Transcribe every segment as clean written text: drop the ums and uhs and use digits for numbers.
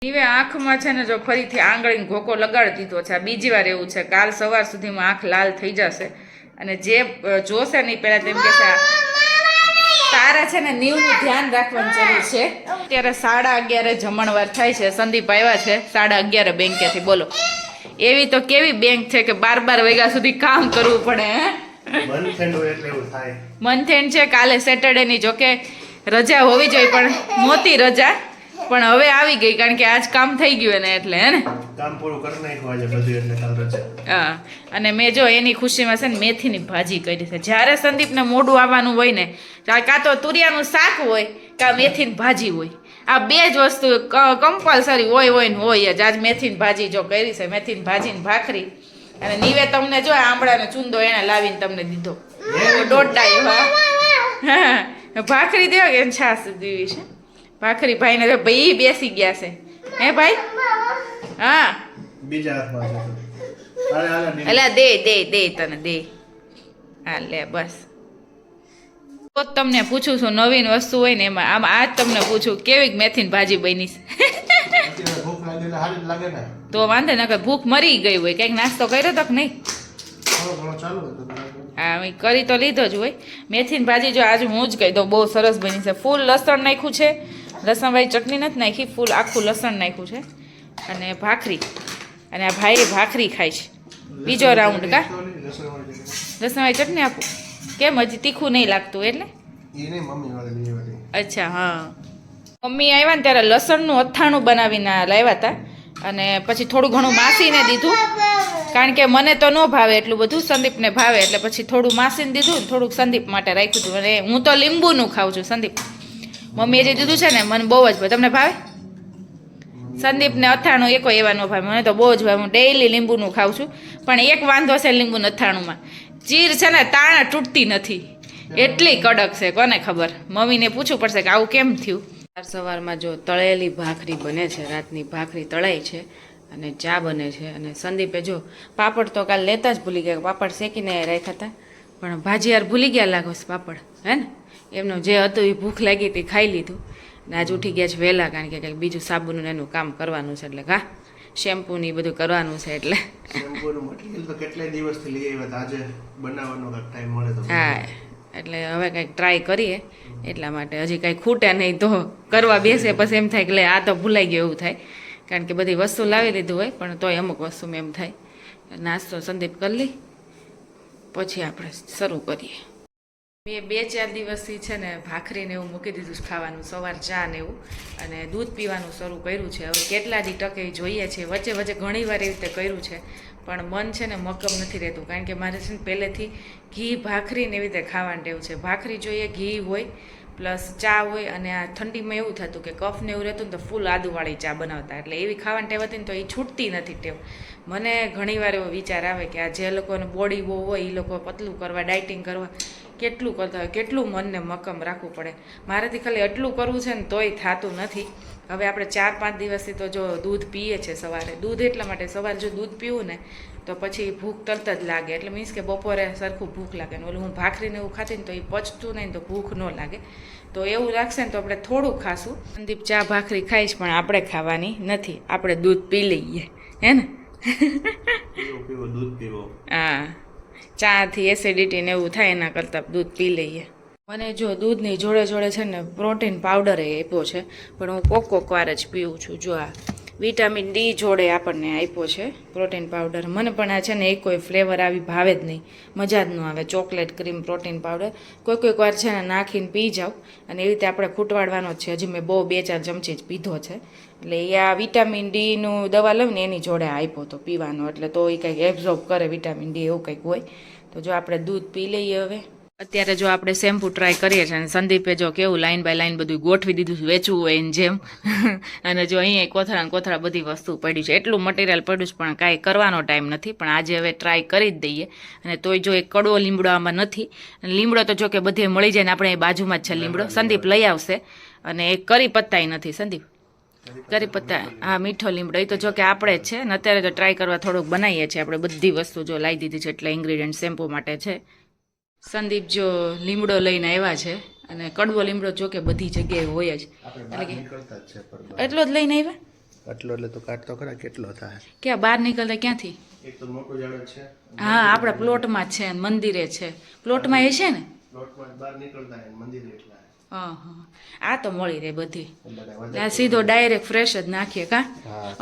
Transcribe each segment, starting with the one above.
હવે આંખમાં છે ને જો ફરીથી આંગળીને ઘોકો લગાડી દીધો છે. આ બીજી વાર એવું છે. કાલ સવાર સુધીમાં આંખ લાલ થઈ જશે અને જે જોશે નહીં પહેલા તેમ કહેશે તારા છે ને નીવનું ધ્યાન રાખવાની જરૂર છે. અત્યારે 11:30 જમણવાર થાય છે. સંદીપ આવ્યા છે 11:30 બેંકેથી. બોલો એવી તો કેવી બેંક છે કે 12 વાગ્યા સુધી કામ કરવું પડે. મંથેન્ડ છે કાલે સેટરડે ની. જોકે રજા હોવી જોઈએ પણ મોટી રજા પણ હવે આવી ગઈ કારણ કે આજ કામ થઈ ગયું ને એટલે હે ને કામ પૂરું કરી નાખ્યું આજે બધું એટલે કાલ રજા. હા અને મેં જો એની ખુશીમાં છે ને મેથીની ભાજી કરી છે. જ્યારે સંદીપને મોઢું આવવાનું હોય ને કાં તો તુરિયાનું શાક હોય કાં મેથીની ભાજી હોય. આ બે જ વસ્તુ કમ્પલસરી હોય ને હોય જ. આજ મેથીની ભાજી જો કરી છે. મેથીની ભાજી ને ભાખરી અને નીવે તમને જો આંબળાનો ચૂંદો એને લાવીને તમને દીધો દોઢ. હા ભાખરી દેવા કે છાસ દેવી છે. ભાખરી ભાઈને તો ભાઈ બેસી ગયા છે. હે ભાઈ? હા બીજા હાથમાં છે. અલા દે તને દે. હા લે બસ. તો તમને પૂછું છું નવીન વસ્તુ હોય ને એમાં આમ આજ તમને પૂછું કેવી મેથીની ભાજી બની છે. તો વાંધો ના ભૂખ મરી ગઈ હોય. કંઈક નાસ્તો કર્યો તો કે નહીં? હા કરી તો લીધો જ હોય. મેથીની ભાજી જો આજે હું જ કહી દઉં બહુ સરસ બની છે. ફૂલ લસણ નાખ્યું છે. લસણવાળી ચટણી નથી નાખી. ફૂલ આખું લસણ નાખ્યું છે અને ભાખરી. અને આ ભાઈ ભાખરી ખાય છે. બીજો રાઉન્ડ કા લસણવાળી ચટણી આપું કેમ હજી તીખું નહીં લાગતું એટલે? અચ્છા હા મમ્મી આવ્યા ને ત્યારે લસણનું અથાણું બનાવીને લાવ્યા હતા અને પછી થોડું ઘણું માસીને દીધું કારણ કે મને તો ન ભાવે એટલું બધું. સંદીપને ભાવે એટલે પછી થોડું માસીને દીધું ને થોડુંક સંદીપ માટે રાખ્યું હતું. અને હું તો લીંબુનું ખાઉં છું. સંદીપ મમ્મીએ જે દીધું છે ને મને બહુ જ ભાવે. તમને ભાવે? સંદીપને અથાણું એકો એવા ન ભાવે. મને તો બહુ જ ભાવે. હું ડેઈલી લીંબુનું ખાઉં છું પણ એક વાંધો છે લીંબુનું અથાણુંમાં ચીર છે ને તાણા તૂટતી નથી એટલી કડક છે. કોને ખબર? મમ્મીને પૂછવું પડશે કે આવું કેમ થયું. સવારમાં જો તળેલી ભાખરી બને છે. રાતની ભાખરી તળાઈ છે અને ચા બને છે. અને સંદીપે જો પાપડ તો કાલ લેતા જ ભૂલી ગયા. પાપડ શેકીને રાખ્યા હતા પણ ભાજી યાર ભૂલી ગયા લાગો પાપડ હે ને. એમનું જે હતું એ ભૂખ લાગી હતી ખાઈ લીધું. ને આજ ઉઠી ગયા છે વહેલા કારણ કે કંઈક બીજું સાબુનું એનું કામ કરવાનું છે એટલે શેમ્પુ ને બધું કરવાનું છે એટલે કેટલાય દિવસથી લઈ આવ્યા આજે બનાવવાનો ટાઈમ મળે તો હા એટલે હવે કંઈક ટ્રાય કરીએ એટલા માટે. હજી કંઈ ખૂટે નહીં તો કરવા બેસે પછી એમ થાય કે લે આ તો ભૂલાઈ ગયું એવું થાય કારણ કે બધી વસ્તુ લાવી લીધું હોય પણ તોય અમુક વસ્તુમાં એમ થાય. નાસ્તો સંદીપ કરી લઈ પછી આપણે શરૂ કરીએ. મેં 2-4 દિવસથી છે ને ભાખરીને એવું મૂકી દીધું છે ખાવાનું. સવાર ચા ને એવું અને દૂધ પીવાનું શરૂ કર્યું છે. હવે કેટલા દી ટકે જોઈએ છે. વચ્ચે વચ્ચે ઘણી વાર એવી રીતે કર્યું છે પણ મન છે ને મક્કમ નથી રહેતું કારણ કે મારે છે ને પહેલેથી ઘી ભાખરીને એવી રીતે ખાવાનું ટેવ છે. ભાખરી જોઈએ ઘી હોય પ્લસ ચા હોય અને આ ઠંડીમાં એવું થતું કે કફ ને એવું રહેતું ને તો ફૂલ આદુવાળી ચા બનાવતા એટલે એવી ખાવાની ટેવ હતી ને તો એ છૂટતી નથી ટેવ. મને ઘણીવાર એવો વિચાર આવે કે આ જે લોકોને બોડી બહુ હોય એ લોકો પતલું કરવા ડાયટિંગ કરવા કેટલું કરતા હોય કેટલું મનને મક્કમ રાખવું પડે. મારાથી ખાલી એટલું કરવું છે ને તોય થતું નથી. હવે આપણે 4-5 દિવસથી તો જો દૂધ પીએ છે સવારે. દૂધ એટલા માટે સવારે જો દૂધ પીવું ને તો પછી ભૂખ તરત જ લાગે એટલે મીન્સ કે બપોરે સરખું ભૂખ લાગે ને ઓલું હું ભાખરીને એવું ખાતી ને તો એ પચતું નહીં તો ભૂખ ન લાગે. તો એવું રાખશે ને તો આપણે થોડુંક ખાશું. સંદીપ ચા ભાખરી ખાઈશ પણ આપણે ખાવાની નથી. આપણે દૂધ પી લઈએ હે ને. હા ચાથી એસિડિટી ને એવું થાય એના કરતાં દૂધ પી લઈએ. મને જો દૂધની જોડે જોડે છે ને પ્રોટીન પાવડર એ આપ્યો છે પણ હું કોક વાર જ પીવું છું. જો આ વિટામિન ડી જોડે આપણને આપ્યો છે પ્રોટીન પાવડર. મને પણ આ છે ને એક કોઈ ફ્લેવર આવી ભાવે જ નહીં. મજા જ ન આવે. ચોકલેટ ક્રીમ પ્રોટીન પાવડર કોઈક વાર છે ને નાખીને પી જાઉં અને એવી રીતે આપણે ખૂટવાડવાનો જ છે. હજી મેં બહુ 2-4 ચમચી જ પીધો છે એટલે એ આ વિટામિન ડીનું દવા લઉં ને એની જોડે આપ્યો તો પીવાનો એટલે તો એ કંઈક એબ્ઝોર્બ કરે વિટામિન ડી એવું કંઈક હોય. તો જો આપણે દૂધ પી લઈએ. હવે અત્યારે જો આપણે શેમ્પુ ટ્રાય કરીએ છીએ અને સંદીપે જો કેવું લાઈન બાય લાઈન બધું ગોઠવી દીધું વેચવું હોય એની જેમ અને જો અહીંયા કોથળા બધી વસ્તુ પડી છે. એટલું મટીરિયલ પડ્યું છે પણ કાંઈ કરવાનો ટાઈમ નથી. પણ આજે હવે ટ્રાય કરી જ દઈએ. અને તોય જો એક કડવો લીમડો આમાં નથી. લીમડો તો જો કે બધે મળી જાય ને આપણે બાજુમાં જ છે લીમડો. સંદીપ લઈ આવશે. અને એક કરી પત્તાય નથી. સંદીપ કરી પત્તા હા મીઠો લીમડો એ તો જો કે આપણે જ છે ને અત્યારે તો ટ્રાય કરવા થોડુંક બનાવીએ છીએ આપણે. બધી વસ્તુ જો લાવી દીધી છે એટલે ઇન્ગ્રીડિયન્ટ શેમ્પુ માટે છે. સંદીપ જો લીમડો લઈને આવ્યા છે અને કડવો લીમડો જો કે બધી જગ્યાએ હોય જ એટલે કે એટલો જ લઈને આવ્યા આટલો એટલે તો કાઢતો ખરા કેટલો થાય. ક્યાં બહાર નીકળતા ક્યાંથી? એક તો મોટું ઝાડ છે. હા આપણા પ્લોટમાં જ છે ને મંદિરે છે. પ્લોટમાં એ છે ને? પ્લોટમાં બહાર નીકળતા હે મંદિર એટલા. હા આ તો મળી રહે બધી. એટલે આ સીધો ડાયરેક્ટ ફ્રેશ જ નાખીએ કા?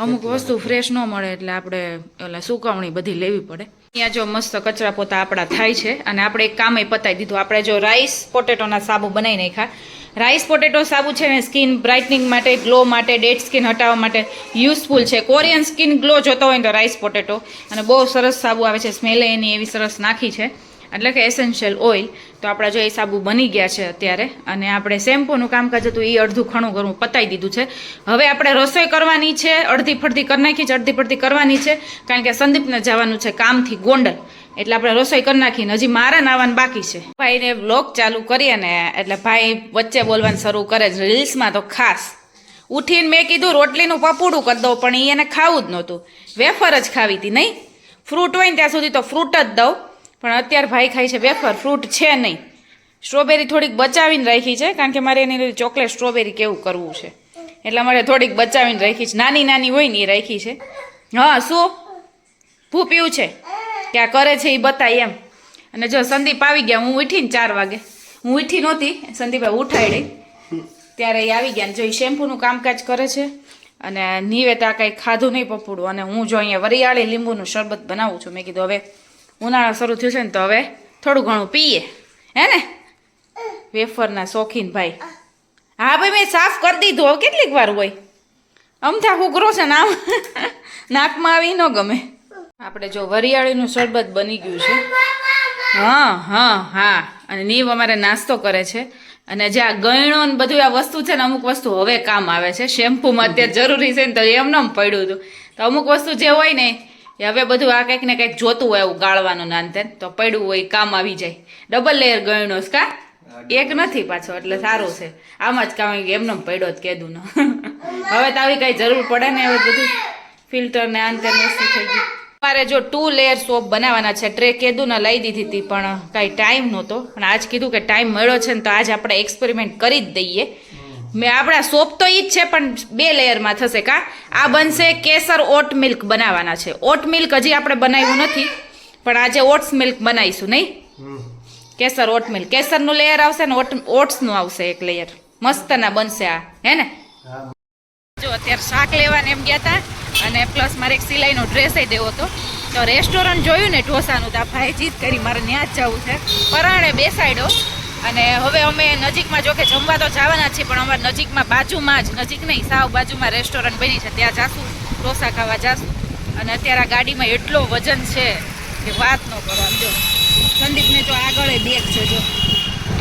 અમુક વસ્તુ ફ્રેશ ન મળે એટલે આપણે ઓલા સુકવણી બધી લેવી પડે. અહીંયા જો મસ્ત કચરા પોતા આપણા થાય છે અને આપણે એક કામે પતાવી દીધું. આપણે જો રાઈસ પોટેટોના સાબુ બનાવી નાખ્યા. રાઈસ પોટેટો સાબુ છે ને સ્કિન બ્રાઇટનિંગ માટે, ગ્લો માટે, ડેડ સ્કિન હટાવવા માટે યુઝફુલ છે. કોરિયન સ્કિન ગ્લો જોતો હોય ને તો રાઈસ પોટેટો, અને બહુ સરસ સાબુ આવે છે. સ્મેલે એની એવી સરસ નાખી છે, એટલે કે એસેન્શિયલ ઓઇલ. તો આપણા જો એ સાબુ બની ગયા છે અત્યારે, અને આપણે શેમ્પૂનું કામકાજ હતું એ અડધું ઘણું ઘણું પતાવી દીધું છે. હવે આપણે રસોઈ કરવાની છે, અડધી ફડધી કરી નાખી છે, અડધી ફડધી કરવાની છે, કારણ કે સંદીપને જવાનું છે કામથી ગોંડલ, એટલે આપણે રસોઈ કરી નાખીને હજી મારા નાવાનું બાકી છે. ભાઈને વ્લોગ ચાલુ કરીએ ને એટલે ભાઈ વચ્ચે બોલવાનું શરૂ કરે છે, રીલ્સમાં તો ખાસ. ઉઠીને મેં કીધું રોટલીનું પપોડું કરી દઉં, પણ એને ખાવું જ નહોતું, વેફર જ ખાવી હતી. નહીં ફ્રૂટ હોય ને ત્યાં સુધી તો ફ્રૂટ જ દઉં, પણ અત્યારે ભાઈ ખાય છે વેફર, ફ્રૂટ છે નહીં. સ્ટ્રોબેરી થોડીક બચાવીને રાખી છે, કારણ કે મારે એની ચોકલેટ સ્ટ્રોબેરી કેવું કરવું છે, એટલે મારે થોડીક બચાવીને રાખી છે. નાની નાની હોય ને એ રાખી છે. હા શું ભૂ પીવું છે ક્યાં કરે છે એ બતાય એમ. અને જો સંદીપ આવી ગયા, હું ઉઠીને 4 વાગે, હું ઉઠી નહોતી, સંદીપે ઉઠાડી ત્યારે એ આવી ગયા. ને જો એ શેમ્પૂનું કામકાજ કરે છે, અને નિવેતા કંઈ ખાધું નહીં પપોડું. અને હું જો અહીંયા વરિયાળી લીંબુનું શરબત બનાવું છું. મેં કીધું હવે ઉનાળો શરૂ થયો છે ને તો હવે થોડું ઘણું પીએ, હે ને? વેફરના શોખીન ભાઈ. હા ભાઈ મેં સાફ કરી દીધું, હવે કેટલીક વાર હોય અમથા ઉઘરો છે નામ નાકમાં આવી ન ગમે. આપણે જો વરિયાળીનું શરબત બની ગયું છે. હા હા હા. અને નીવ અમારે નાસ્તો કરે છે. અને જે આ ગયણો ને બધું આ વસ્તુ છે ને, અમુક વસ્તુ હવે કામ આવે છે. શેમ્પૂમાં અત્યારે જરૂરી છે ને તો એમને પડ્યું હતું. તો અમુક વસ્તુ જે હોય ને એ હવે બધું આ કંઈક ને કંઈક જોતું હોય એવું ગાળવાનું નાનતેન, તો પડ્યું હોય કામ આવી જાય. ડબલ લેયર ગયણો કા, એક નથી પાછો, એટલે સારું છે. આમાં જ કામ એમને પડ્યો જ કીધું ને હવે તો આવી કઈ જરૂર પડે ને, હવે બધું ફિલ્ટર ને આંતર વસ્તુ થઈ ગયું. મારે જો 2 લેયર સોપ બનાવવાના છે. ટ્રે કીધું ને લઈ દીધી હતી, પણ કાંઈ ટાઈમ નહોતો. પણ આજ કીધું કે ટાઈમ મળ્યો છે ને તો આજ આપણે એક્સપેરિમેન્ટ કરી જ દઈએ. મેં આપણા સોપ તો ઈ જ છે, પણ 2 લેયરમાં થશે કા. આ બનશે કેસર ઓટ મિલ્ક બનાવવાના છે. ઓટ મિલ્ક હજી આપણે બનાવ્યું નથી, પણ આજે ઓટ્સ મિલ્ક બનાવીશું. નહીં કેસર ઓટ મિલ્ક, કેસરનું લેયર આવશે ને ઓટ્સનું આવશે એક લેયર. મસ્તના બનશે આ, હે ને? જો અત્યારે શાક લેવાને એમ ગયા હતા, અને પ્લસ મારે એક સિલાઈનો ડ્રેસ દેવો હતો. તો રેસ્ટોરન્ટ જોયું ને ઢોસાનું, તો આ ભાઈ જીત કરી મારે ત્યાં જ જવું છે. પરાણે બેસાડ્યો. અને હવે અમે નજીકમાં જો કે જમવા તો જવાના છીએ, પણ અમારા નજીકમાં બાજુમાં જ, નજીક નહીં સાવ બાજુમાં રેસ્ટોરન્ટ બની છે, ત્યાં જાશું ઢોસા ખાવા જાશું. અને અત્યારે આ ગાડીમાં એટલો વજન છે કે વાત ન કરો. આમ જો સંદીપને જો આગળ બેગ છે, જો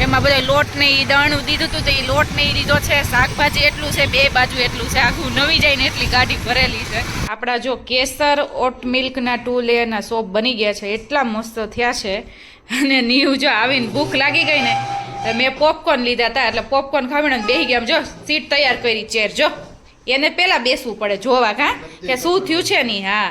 એમાં બધા લોટ ને એ દળનું દીધું હતું, તો એ લોટ ને એ દીધો છે. શાકભાજી એટલું છે, 2 બાજુ એટલું છે, આખું નવી જાય ને એટલી ગાડી ભરેલી છે. આપણા જો કેસર ઓટ મિલ્કના 2 લેયરના સોપ બની ગયા છે, એટલા મસ્ત થયા છે. અને નીવ જો આવીને ભૂખ લાગી ગઈ ને, મેં પોપકોર્ન લીધા હતા, એટલે પોપકોર્ન ખાવીને બેસી ગયા. જો સીટ તૈયાર કરી, ચેર જો એને પહેલાં બેસવું પડે જોવા કા કે શું થયું છે નહીં. હા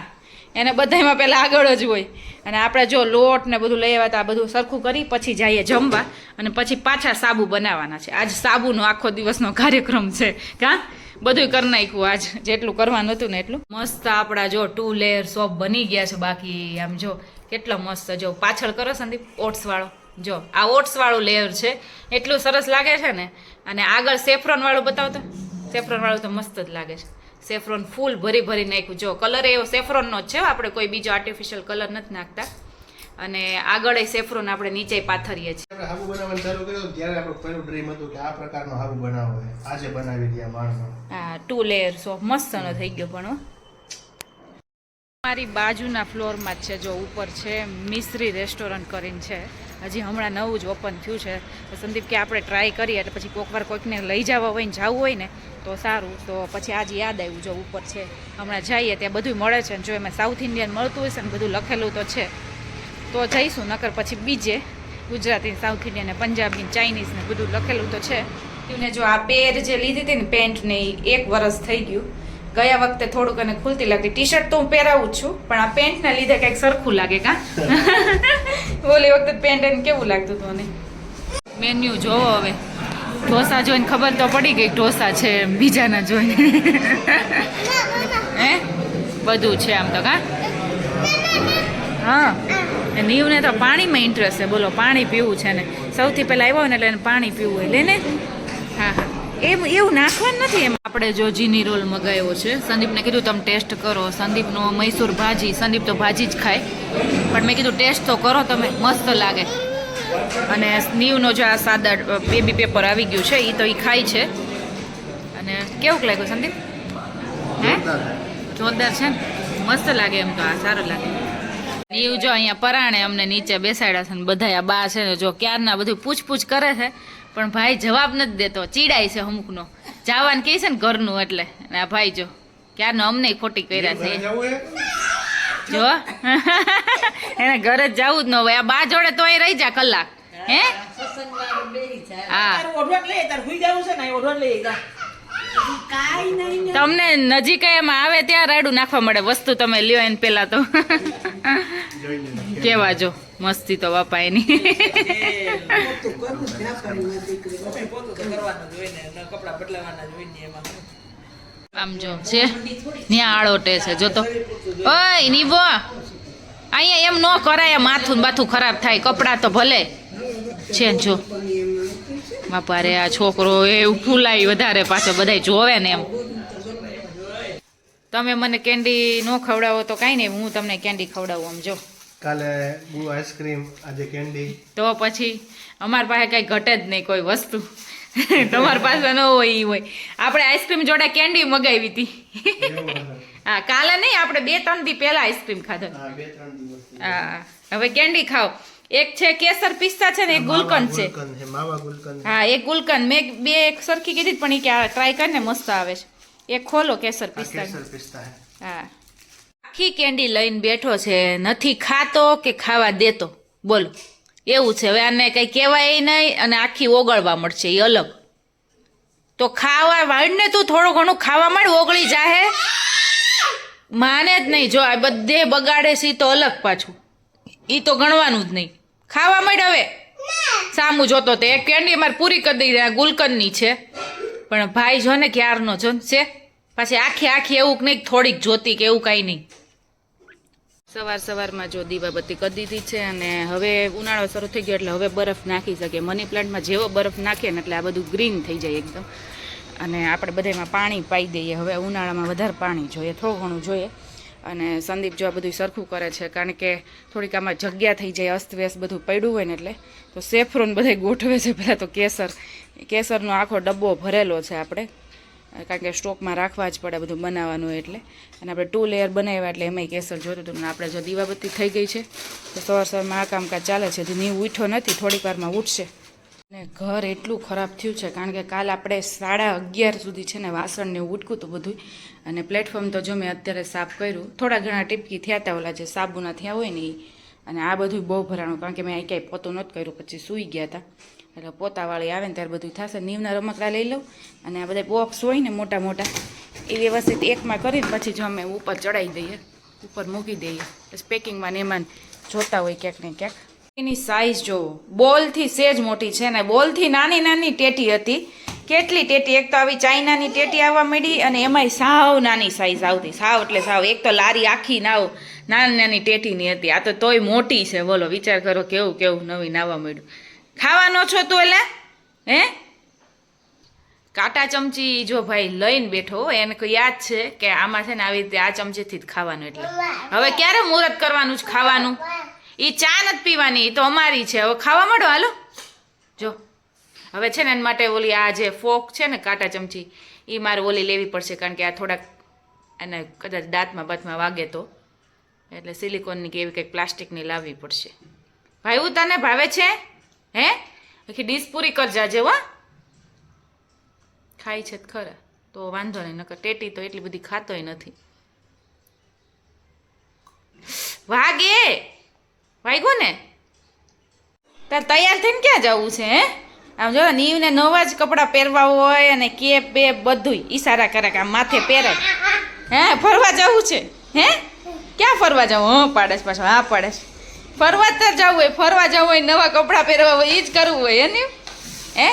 એને બધામાં પહેલાં આગળ જ હોય. અને આપણે જો લોટ ને બધું લઈ આવ્યા હતા, આ બધું સરખું કરી પછી જઈએ જમવા, અને પછી પાછા સાબુ બનાવવાના છે. આજ સાબુનો આખો દિવસનો કાર્યક્રમ છે કા. બધું કરી નાખ્યું આજ, જેટલું કરવાનું હતું ને એટલું. મસ્ત આપણા જો 2 લેયર સોપ બની ગયા છે. બાકી આમ જો કેટલો મસ્ત, જો પાછળ કરો સંદીપ ઓટ્સવાળો, જો આ ઓટ્સવાળું લેયર છે, એટલું સરસ લાગે છે ને. અને આગળ સેફ્રોનવાળું બતાવતો, સેફ્રોનવાળું તો મસ્ત જ લાગે છે. સેફ્રોન ફૂલ ભરી ભરી નાખ્યું. જો કલર એવો સેફ્રોનનો જ છે, આપણે કોઈ બીજો આર્ટિફિશિયલ કલર નથી નાખતા. અને આગળ સેફ્રોન આપણે નીચે પાથરીએ છીએ. આપણે હાબુ બનાવવાનું ચાલુ કર્યું ત્યારે આપણો પહેલું ડ્રીમ હતું કે આ પ્રકારનો હાબુ બનાવવો છે. આજે બનાવી દીધા માણસો. હા 2 લેયર સોપ મસ્તનો થઈ ગયો. પણ મારી બાજુના ફ્લોરમાં જ છે, જો ઉપર છે મિશ્રી રેસ્ટોરન્ટ કરીને છે. હજી હમણાં નવું જ ઓપન થયું છે. સંદીપ કે આપણે ટ્રાય કરીએ, એટલે પછી કોઈક વાર કોઈકને લઈ જવા હોય ને જવું હોય ને તો સારું. તો પછી આજે યાદ આવ્યું, જો ઉપર છે, હમણાં જઈએ ત્યાં બધું મળે છે. જો એમાં સાઉથ ઇન્ડિયન મળતું હશે ને બધું લખેલું તો છે, તો જઈશું. નકર પછી બીજે ગુજરાતી, સાઉથ ઇન્ડિયન ને પંજાબી, ચાઇનીઝ ને બધું લખેલું તો છે. ને જો આ પેર જે લીધી હતી ને પેન્ટ ને 1 વર્ષ થઈ ગયું. ગયા વખતે થોડુંક અને ખુલતી લાગતી. ટી શર્ટ તો હું પહેરાવું જ છું, પણ આ પેન્ટના લીધે કંઈક સરખું લાગે કા. ઓલી વખતે પેન્ટ એને કેવું લાગતું હતું. અને મેન્યુ જોવો હવે, ઢોસા જોઈને ખબર તો પડી ગઈ ઢોસા છે બીજાના જોઈને. બધું છે આમ તો કા હા નીવને તો પાણીમાં ઇન્ટરેસ્ટ છે બોલો પાણી પીવું છે ને સૌથી પહેલાં આવ્યો હોય ને એટલે એને પાણી પીવું હોય લે ને હા હા એવું નાખવાનું નથી એમ આપણે જો જીની રોલ મગાવ્યો છે સંદીપને કીધું તમે ટેસ્ટ કરો સંદીપનો મૈસૂર ભાજી સંદીપ તો ભાજી જ ખાય પણ મેં કીધું ટેસ્ટ તો કરો તમે મસ્ત લાગે અને નીવનો જો આ સાદા બેબી પેપર આવી ગયું છે એ તો એ ખાય છે અને કેવું લાગ્યું સંદીપ હે જોરદાર છે ને મસ્ત લાગે એમ તો આ સારું લાગે નીવ જો અહીંયા પરાણે અમને નીચે બેસાડ્યા છે ને બધા આ બા છે ને જો ક્યારના બધું પૂછપૂછ કરે છે પણ ભાઈ જવાબ નથી દેતો ચીડાય છે અમુકનો જવાનું કહે છે ને ઘરનું એટલે અને આ ભાઈ જો ક્યારનો અમને ખોટી કર્યા છે જો એને ઘરે જ જવું જ ન હોય આ બા જોડે તોય રહી જા કલાક હે હા તમને નજીક એમાં આવે ત્યાં રાડું નાખવા મળે વસ્તુ તમે લ્યો એને પેલા તો કેવા જો મસ્તી તો બાપા એની આમ જો છે ત્યાં આળોટે છે જો તો ઓય નીબો અહીંયા એમ ન કરાય માથું બાથું ખરાબ થાય કપડાં તો ભલે છે ને જો બાપા રે આ છોકરો એવું ફૂલાય વધારે પાછો બધા જોવે ને એમ તમે મને કેન્ડી ન ખવડાવો તો કાંઈ નહીં હું તમને કેન્ડી ખવડાવું આમ જો કાલે બુ આઈસ્ક્રીમ આજે કેન્ડી તો પછી અમારી પાસે કઈ ઘટે જ નહીં કોઈ વસ્તુ તમારી પાસે ન હોય ઈ હોય આપણે આઈસ્ક્રીમ જોડે કેન્ડી મગાવી હતી હા કાલે નહીં આપણે 2-3 દી પહેલા આઈસ્ક્રીમ ખાધો હા હવે કેન્ડી ખાઓ એક છે કેસર પિસ્તા છે ને એક ગુલકંદ છે હા એક ગુલકંદ મેં 2 એક સરખી કીધી પણ એ કે ટ્રાય કરીને મસ્ત આવે છે એક ખોલો કેસર પિસ્તા હા આખી કેન્ડી લઈને બેઠો છે નથી ખાતો કે ખાવા દેતો બોલો એવું છે હવે આને કઈ કહેવાય નહીં અને આખી ઓગળવા મળશે એ અલગ તો ખાવા વાળને તું થોડું ઘણું ખાવા માંડ ઓગળી જાહે માને જ નહીં જો આ બધે બગાડે છે તો અલગ પાછું ઈ તો ગણવાનું જ નહીં ખાવા માંડ હવે સામું જોતો તો એક કેન્ડી અમારે પૂરી કરી દઈ રહ્યા ગુલકંદની છે પણ ભાઈ જો ને ક્યારનો જો છે પાછી આખી એવું નહીં થોડીક જોતી કે એવું કાંઈ નહીં સવારમાં જો દીવાબત્તી કરી દીધી છે અને હવે ઉનાળો શરૂ થઈ ગયો એટલે હવે બરફ નાખી શકીએ મની પ્લાન્ટમાં જેવો બરફ નાખીએ ને એટલે આ બધું ગ્રીન થઈ જાય એકદમ અને આપણે બધામાં પાણી પાઈ દઈએ હવે ઉનાળામાં વધારે પાણી જોઈએ થોડું ઘણું જોઈએ અને સંદીપ જો આ બધું સરખું કરે છે કારણ કે થોડીક આમાં જગ્યા થઈ જાય અસ્તવ્યસ્ત બધું પડ્યું હોય ને એટલે તો સેફરોન બધા ગોઠવે છે પહેલાં તો કેસરનો આખો ડબ્બો ભરેલો છે આપણે કારણ કે સ્ટોકમાં રાખવા જ પડે બધું બનાવવાનું એટલે અને આપણે 2 લેયર બનાવ્યા એટલે એમાંય કેસર જોતું હતું અને આપણે જો દીવાબત્તી થઈ ગઈ છે તો સવારમાં આ કામકાજ ચાલે છે હજી નીવ ઉઠ્યો નથી થોડીક વારમાં ઉઠશે અને ઘર એટલું ખરાબ થયું છે કારણ કે કાલ આપણે 11:30 સુધી છે ને વાસણ ને ઉટકું હતું બધું અને પ્લેટફોર્મ તો જો મેં અત્યારે સાફ કર્યું થોડા ઘણા ટીપકી થયા હતા ઓલા જે સાબુના થયા હોય ને અને આ બધું બહુ ભરાણું કારણ કે મેં ક્યાંય પોતું નહોતું કર્યું પછી સૂઈ ગયા હતા એટલે પોતાવાળી આવે ને ત્યારે બધું થશે નીવના રમકડા લઈ લઉં અને આ બધા બોક્સ હોય ને મોટા એ વ્યવસ્થિત એકમાં કરીને પછી જો અમે ઉપર ચડાવી દઈએ ઉપર મૂકી દઈએ પછી પેકિંગમાં ને એમાં જોતા હોય ક્યાંક ને ક્યાંક એની સાઇઝ જોવો બોલથી સેજ મોટી છે ને બોલથી નાની ટેટી હતી કેટલી ટેટી એક તો આવી ચાઇનાની ટેટી આવવા માંડી અને એમાંય સાવ નાની સાઇઝ આવતી સાવ એટલે સાવ એક તો લારી આખી નાની ટેટીની હતી આ તો તોય મોટી છે બોલો વિચાર કરો કેવું નવી નાવા માંડ્યું ખાવાનો છો તું એટલે હે કાંટા ચમચી જો ભાઈ લઈને બેઠો એને કોઈ યાદ છે કે આમાં છે ને આવી રીતે આ ચમચીથી જ ખાવાનું એટલે હવે ક્યારે મુહૂર્ત કરવાનું જ ખાવાનું એ ચા નથી પીવાની એ તો અમારી છે હવે ખાવા માંડો હાલો જો હવે છે ને એના માટે ઓલી આ જે ફોક છે ને કાંટા ચમચી એ મારે ઓલી લેવી પડશે કારણ કે આ થોડાક એને કદાચ દાંતમાં વાગે તો એટલે સિલિકોનની કે એવી કંઈક પ્લાસ્ટિકની લાવવી પડશે ભાઈ હું તને ભાવે છે હે આખી ડીશ પૂરી કરજા જેવો ખાઈ છે ખરા તો વાંધો નહીં નકર ટેટી તો એટલી બધી ખાતોય નથી વાગ્યું ને તાર તૈયાર થઈને ક્યાં જવું છે હે આમ જો નીવને નવા જ કપડાં પહેરવા હોય અને કેપ બેપ બધુંય ઈશારા કરે કે આમ માથે પહેરાય હે ફરવા જવું છે હે ક્યાં ફરવા જવું હા પાડેશ પાછો હા પાડેશ ફરવા જ જવું હોય નવા કપડાં પહેરવા હોય એ જ કરવું હોય ને હે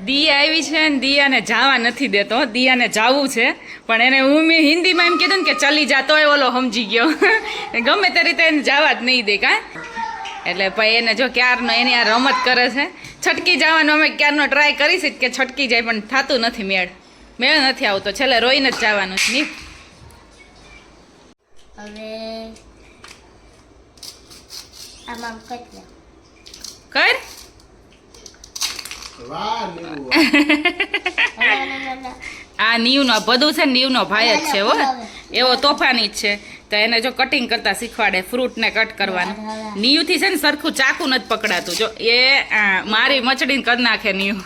દિયા આવી છે ને દિયાને જવા નથી દેતો. દિયાને જાવું છે પણ એને હું મેં હિન્દીમાં એમ કીધું ને કે ચલી જા તોય ઓલો સમજી ગયો. ગમે તે રીતે એને જવા જ નહીં દે કાં. એટલે ભાઈ એને જો ક્યારનો એની આ રમત કરે છે. છટકી જવાનું અમે ક્યારનો ટ્રાય કરીશ જ કે છટકી જાય પણ થતું નથી મેળ નથી આવતો. છેલ્લે રોઈને જ જવાનું છે નહીં. હવે આમાં કેટલા કર વાહ નીરુ, વાહ. આ નીવનો બધું છે ને નીવનો ભાઈ જ છે હો. એવો તોફાની જ છે. તો એને જો કટિંગ કરતા શીખવાડે ફ્રૂટને કટ કરવાનું. નીવથી છે ને સરખું ચાકુ નથી પકડાતું. જો એ મારી મચડીને કરી નાખે નીવ.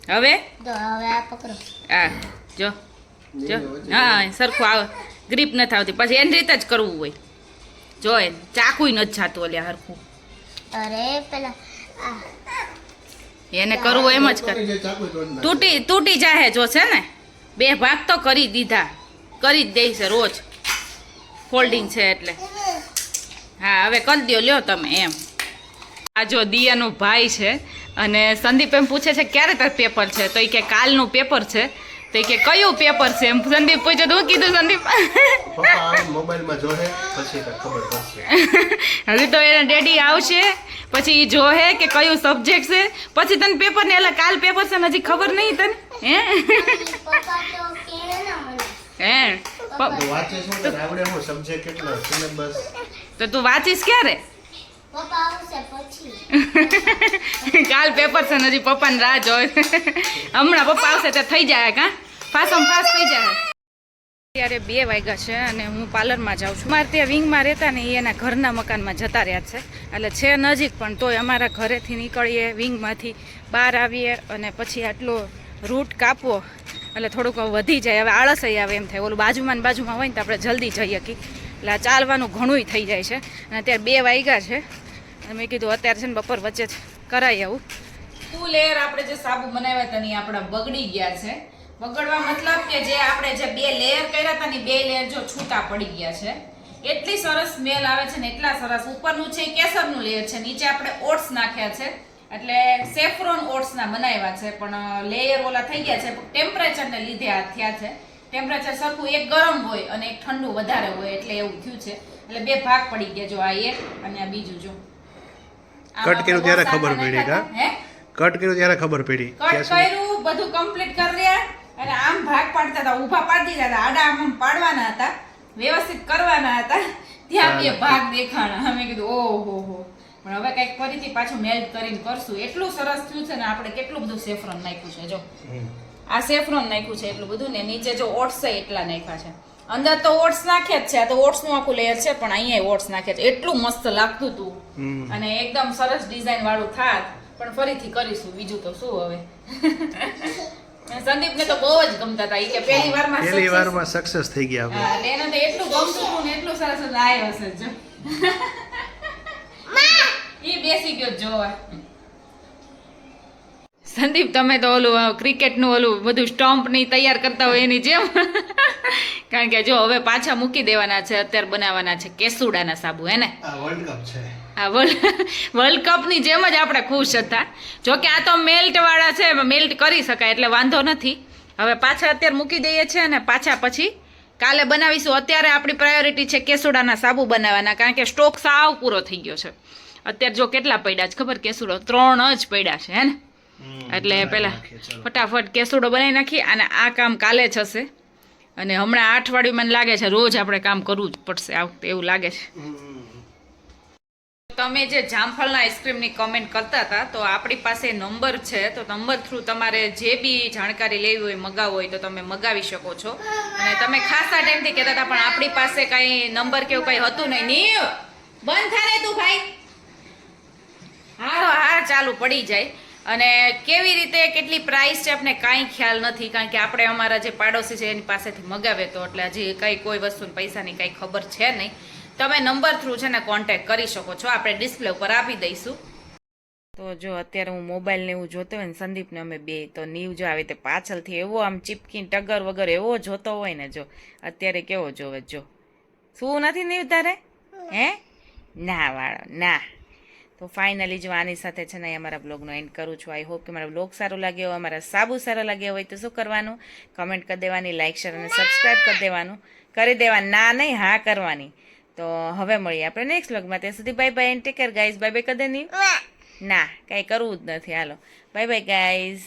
હવે તો હવે આ પકડો. આ જો જો હા સરખું આવે ગ્રીપ નથી આવતી. પછી એની રીતે જ કરવું હોય. જો એ ચાકુય નથી જાતું ઓલ્યા હરખું. અરે પેલા આ એને કરવું એમ જ કર. જે ચાકુ તોડી નાખે. તૂટી જાહે જો છે ને 2 ભાગ તો કરી દીધા. કરી જ દે છે રોજ ફોલ્ડિંગ છે એટલે. હા હવે કરી દો લ્યો તમે એમ. આ જો દિયાનો ભાઈ છે અને સંદીપ એમ પૂછે છે ક્યારે તાર પેપર છે તો એ કે કાલનું પેપર છે. તો એ કે કયું પેપર છે એમ સંદીપ પૂછે તો હું કીધું સંદીપ પપ્પા આ મોબાઈલમાં જોહે પછી કાંઈ ખબર પડશે. હજી તો એના ડેડી આવશે પછી ઈ જોહે કે કયું સબ્જેક્ટ છે પછી તને પેપર ને એટલે કાલ પેપર છે ને હજી ખબર નહીં તને હે પપ્પા તો કે ના મને હે તો વાંચે શું તને આવડે હું સબ્જેક્ટ કેટલો સિલેબસ? તો તું વાંચીશ ક્યારે? પપ્પા આવશે પછી કાલ પેપર છે ને હજી પપ્પાને રાહ જોય. હમણાં પપ્પા આવશે તે થઈ જાય કાં ફાસમ ફાસ થઈ જાય. અત્યારે 2 વાગ્યા છે અને હું પાર્લરમાં જાઉં છું. મારે ત્યાં વિંગમાં રહેતા ને એ એના ઘરના મકાનમાં જતા રહ્યા છે. એટલે છે નજીક પણ તોય અમારા ઘરેથી નીકળીએ વિંગમાંથી બહાર આવીએ અને પછી આટલો રૂટ કાપવો એટલે થોડુંક વધી જાય. હવે આળસઈ આવે એમ થાય. ઓલું બાજુમાં ને બાજુમાં હોય ને તો આપણે જલ્દી જઈએ કે એટલે આ ચાલવાનું ઘણુંય થઈ જાય છે. અને અત્યારે 2 વાગ્યા છે અને મેં કીધું અત્યારે છે ને બપોર વચ્ચે જ કરાવી આવું. ફૂલ લેયર આપણે જે સાબુ બનાવ્યા હતા ને એ આપણા બગડી ગયા છે. બગડવા મતલબ કે જે આપણે જે 2 લેયર કર્યા હતા ને 2 લેયર જો છૂટા પડી ગયા છે. એટલી સરસ સ્મેલ આવે છે ને એટલા સરસ. ઉપરનું છે કેસરનું લેયર છે, નીચે આપણે ઓટ્સ નાખ્યા છે એટલે સેફ્રોન ઓટ્સના બનાવ્યા છે પણ લેયર ઓલા થઈ ગયા છે. ટેમ્પરેચરને લીધે આ થયા છે. ટેમ્પરેચર સરખું એક ગરમ હોય અને એક ઠંડુ વધારે હોય એટલે એવું થયું છે. એટલે 2 ભાગ પડી ગયા. જો આ એક અને આ બીજું જો કટ કર્યું ત્યારે ખબર પડી કા? હે કટ કર્યું ત્યારે ખબર પડી. કટ કર્યું બધું કમ્પ્લીટ કરી રહ્યા અને આમ ભાગ પાડતા હતા. ઊભા પાડી દીધા હતા. આડા આમ પાડવાના હતા, વ્યવસ્થિત કરવાના હતા. ત્યાં 2 ભાગ દેખાણા. અમે કીધું ઓહો હો. પણ હવે કંઈક ફરીથી પાછું મેલ્ટ કરીને કરશું. એટલું સરસ થયું છે ને. આપણે કેટલું બધું સેફ્રોન નાખ્યું છે જો આ સેફ્રોન નાખ્યું છે એટલું બધું ને નીચે જો ઓટ્સ છે એટલા નાખ્યા છે. અંદર તો ઓટ્સ નાખ્યા જ છે. આ તો ઓટ્સનું આખું લેયર છે પણ અહીંયા ઓટ્સ નાખ્યા છે. એટલું મસ્ત લાગતું હતું અને એકદમ સરસ ડિઝાઇન વાળું થાત. પણ ફરીથી કરીશું બીજું તો શું હવે. સંદીપને તો બહુ જ ગમતા હતા. એ કે પહેલી વારમાં સક્સેસ થઈ ગયા આપણે. હા, એટલે એને તો એટલું ગમતું હતું ને એટલું સરસ આવ્યો હશે જો. ઈ બેસી ગયો જોવા. સંદીપ તમે તો ઓલું ક્રિકેટનું ઓલું બધું સ્ટમ્પ ની તૈયાર કરતા હોય એની જેમ. કારણ કે જો હવે પાછા મૂકી દેવાના છે. અત્યારે બનાવવાના છે કેસુડાના સાબુ હે ને. આ વર્લ્ડ કપ છે. આ વર્લ્ડ કપની જેમ જ આપણે ખુશ હતા. જોકે આ તો મેલ્ટ વાળા છે, મેલ્ટ કરી શકાય એટલે વાંધો નથી. હવે પાછા અત્યારે મૂકી દઈએ છીએ અને પાછા પછી કાલે બનાવીશું. અત્યારે આપણી પ્રાયોરિટી છે કેસુડાના સાબુ બનાવવાના કારણ કે સ્ટોક સાવ પૂરો થઈ ગયો છે. અત્યારે જો કેટલા પડ્યા છે ખબર? કેસુડો 3 જ પડ્યા છે હે ને. એટલે પેલા ફટાફટ કેસુડો બનાવી નાખી અને આ કામ કાલે જ હશે. અને હમણાં 8 અઠવાડિયું મને લાગે છે રોજ આપણે કામ કરવું જ પડશે આ વખતે એવું લાગે છે. તમે જે જામફળના આઈસ્ક્રીમની કમેન્ટ કરતા હતા તો આપણી પાસે નંબર છે. તો નંબર થ્રુ તમારે જે બી જાણકારી લેવી હોય મગાવવું હોય તો તમે મગાવી શકો છો. અને તમે ખાસા ટાઈમથી કહેતા હતા પણ આપણી પાસે કાંઈ નંબર કે એવું કંઈ હતું નહીં. નીવ બંધ થાય તું ભાઈ. હા ચાલુ પડી જાય. અને કેવી રીતે કેટલી પ્રાઇસ છે આપણે કાંઈ ખ્યાલ નથી કારણ કે આપણે અમારા જે પાડોશી છે એની પાસેથી મગાવે તો એટલે હજી કંઈ કોઈ વસ્તુની પૈસાની કાંઈ ખબર છે નહીં. તમે નંબર થ્રુ છે ને કોન્ટેક્ટ કરી શકો છો. આપણે ડિસ્પ્લે ઉપર આપી દઈશું. તો જો અત્યારે હું મોબાઈલને એવું જોતો હોય ને સંદીપને અમે બે તો નીવ જો આવી તે પાછળથી એવો આમ ચીપકીને ટગર વગર એવો જોતો હોય ને જો અત્યારે કેવો જોવે જો. શું નથી નીવ તારે હે? ના વાળો ના તો ફાઇનલી જો આની સાથે છે ને અમારા બ્લોગનો એન્ડ કરું છું. આઈ હોપ કે મારો બ્લોગ સારો લાગ્યો હોય, અમારા સાબુ સારા લાગ્યા હોય તો શું કરવાનું, કમેન્ટ કરી દેવાની, લાઇક શેર અને સબસ્ક્રાઈબ કરી દેવાનું, કરી દેવાનું, ના નહીં હા કરવાની. તો હવે મળીએ આપણે નેક્સ્ટ બ્લોગમાં. ત્યાં સુધી bye bye and take care guys. Bye bye કરી દે નહીં, ના કાંઈ કરવું જ નથી. હાલો બાય બાય ગાઈઝ.